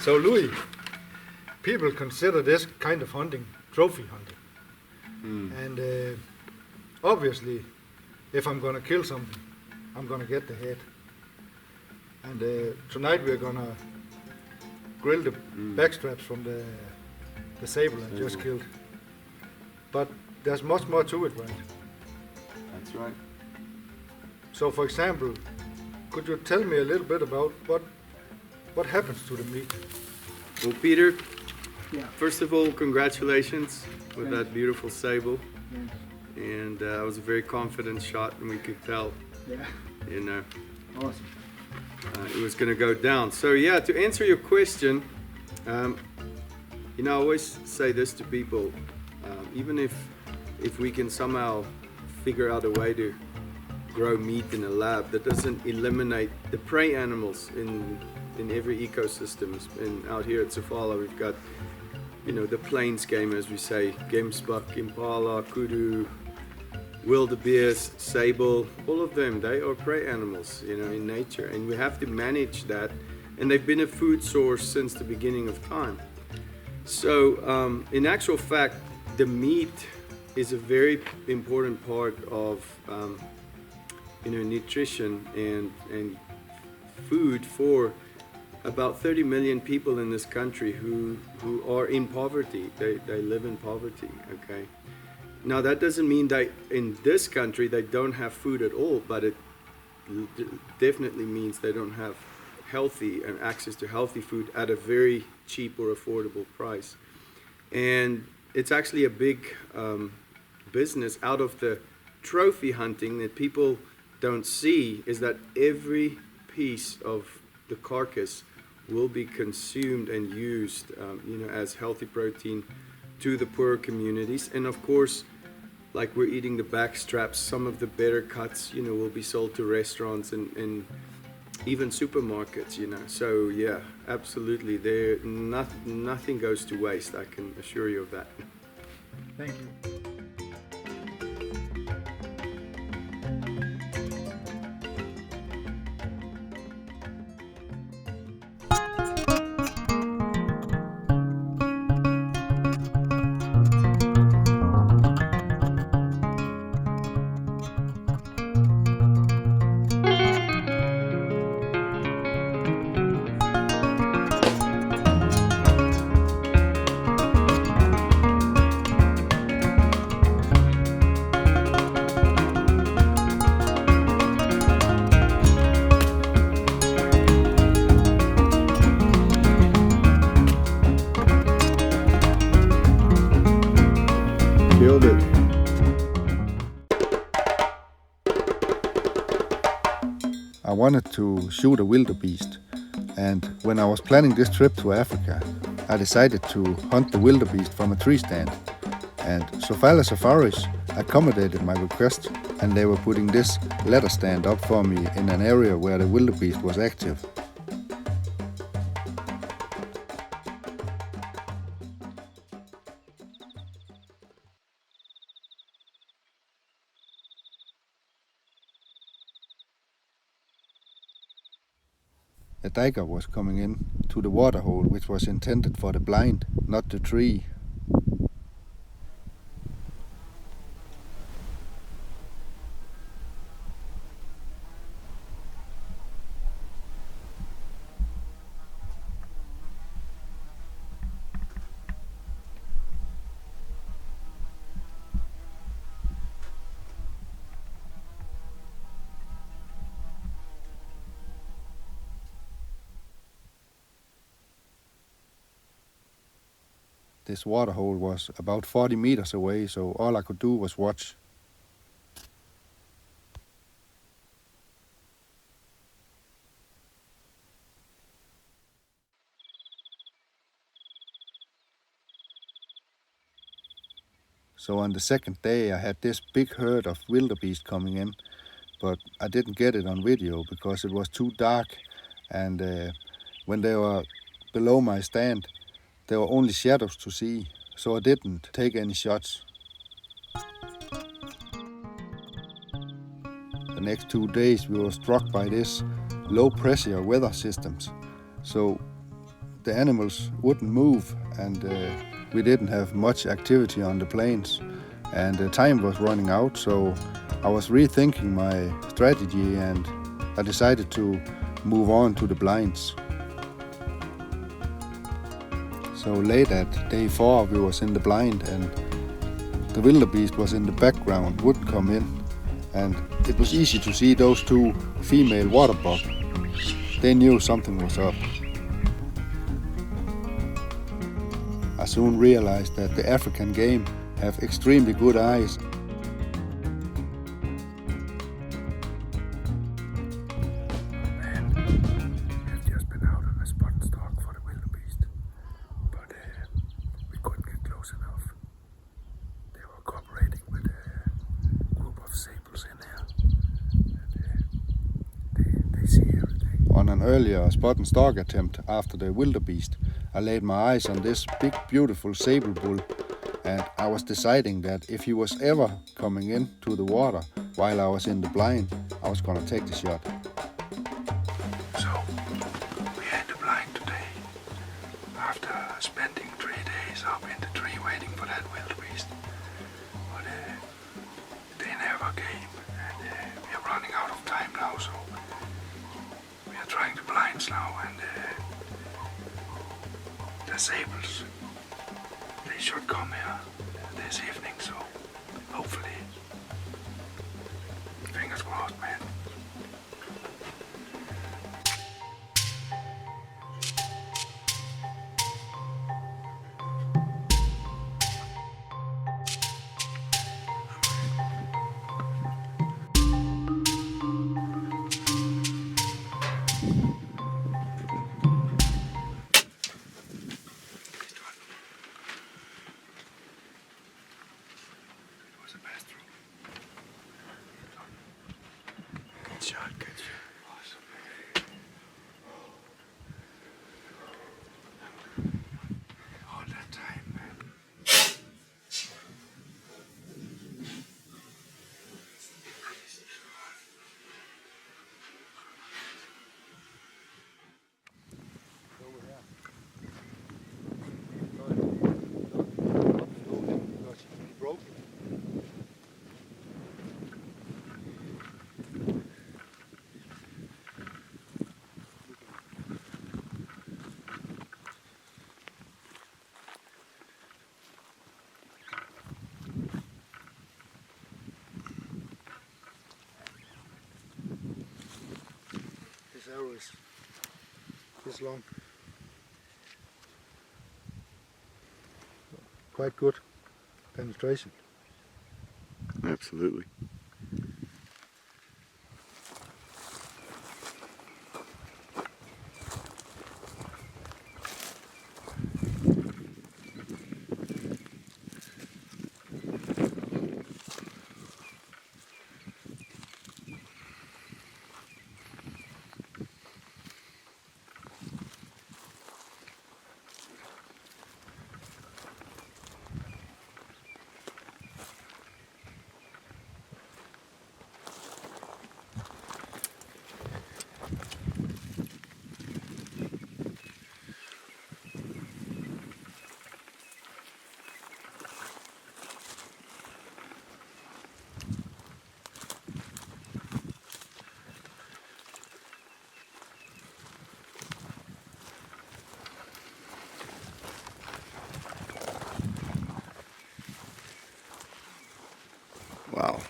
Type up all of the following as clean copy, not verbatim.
So Louis, people consider this kind of hunting trophy hunting. And obviously, if I'm going to kill something, I'm going to get the head. And tonight we're going to grill the backstraps from the sable I just killed. But there's much more to it, right? That's right. So for example, could you tell me a little bit about what happens to the meat? Well, Peter, Yeah. first of all, congratulations with Thank that beautiful sable. Yes. And it was a very confident shot, and we could tell, Yeah. you know, Awesome. it was going to go down. So yeah, to answer your question, you know, I always say this to people, even if we can somehow figure out a way to grow meat in a lab, that doesn't eliminate the prey animals in every ecosystem. And out here at Sefala, we've got, you know, the plains game, as we say, gemsbuck, impala, kudu, wildebeest, sable, all of them, they are prey animals, you know, in nature, and we have to manage that. And they've been a food source since the beginning of time. So in actual fact, the meat is a very important part of you know, nutrition and food for about 30 million people in this country who are in poverty. They live in poverty, okay? Now that doesn't mean that in this country they don't have food at all, but it definitely means they don't have healthy and access to healthy food at a very cheap or affordable price. And it's actually a big business out of the trophy hunting that people don't see, is that every piece of the carcass will be consumed and used you know, as healthy protein to the poorer communities. And of course, like we're eating the back straps, some of the better cuts, you know, will be sold to restaurants and even supermarkets, you know. So yeah, absolutely, nothing goes to waste, I can assure you of that. Thank you. Killed it. I wanted to shoot a wildebeest, and when I was planning this trip to Africa, I decided to hunt the wildebeest from a tree stand. And Sefala Safaris accommodated my request, and they were putting this ladder stand up for me in an area where the wildebeest was active. A tiger was coming in to the waterhole, which was intended for the blind, not the tree. This waterhole was about 40 meters away, so all I could do was watch. So on the second day I had this big herd of wildebeest coming in, but I didn't get it on video because it was too dark, and when they were below my stand, there were only shadows to see, so I didn't take any shots. The next 2 days we were struck by this low pressure weather systems. So the animals wouldn't move, and we didn't have much activity on the plains, and the time was running out, so I was rethinking my strategy, and I decided to move on to the blinds. So late at day 4 we was in the blind, and the wildebeest was in the background, wouldn't come in, and it was easy to see those 2 female water buck. They knew something was up. I soon realized that the African game have extremely good eyes. We've just been out on a spot and stalk for the wildebeest, but we couldn't get close enough. They were cooperating with a group of sables in there, and they see everything. On an earlier spot and stalk attempt after the wildebeest, I laid my eyes on this big, beautiful sable bull, and I was deciding that if he was ever coming into the water while I was in the blind, I was gonna take the shot. So, we had the blind today, after spending 3 days up in the tree waiting for that wildebeest. But they never came, and we are running out of time now, so we are trying the blinds now, and the sables, they should come here this evening, so hopefully, fingers crossed, man. This arrow is this long. Quite good penetration. Absolutely. Wow.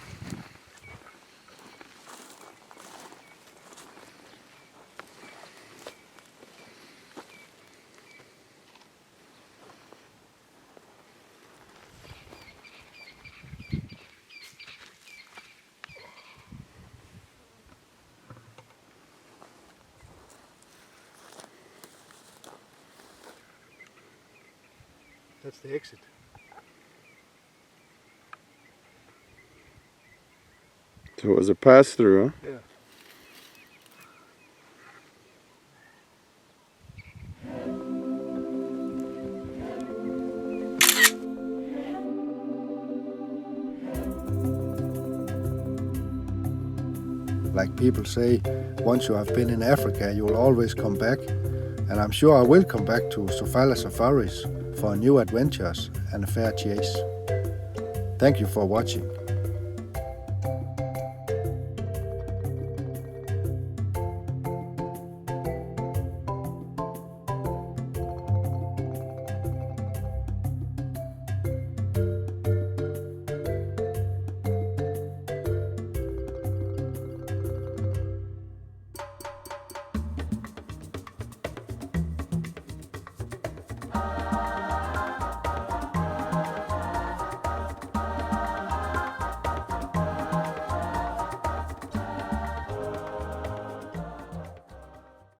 That's the exit. So it was a pass through, huh? Yeah. Like people say, once you have been in Africa, you will always come back. and I'm sure I will come back to Sofala Safaris for new adventures and a fair chase. Thank you for watching.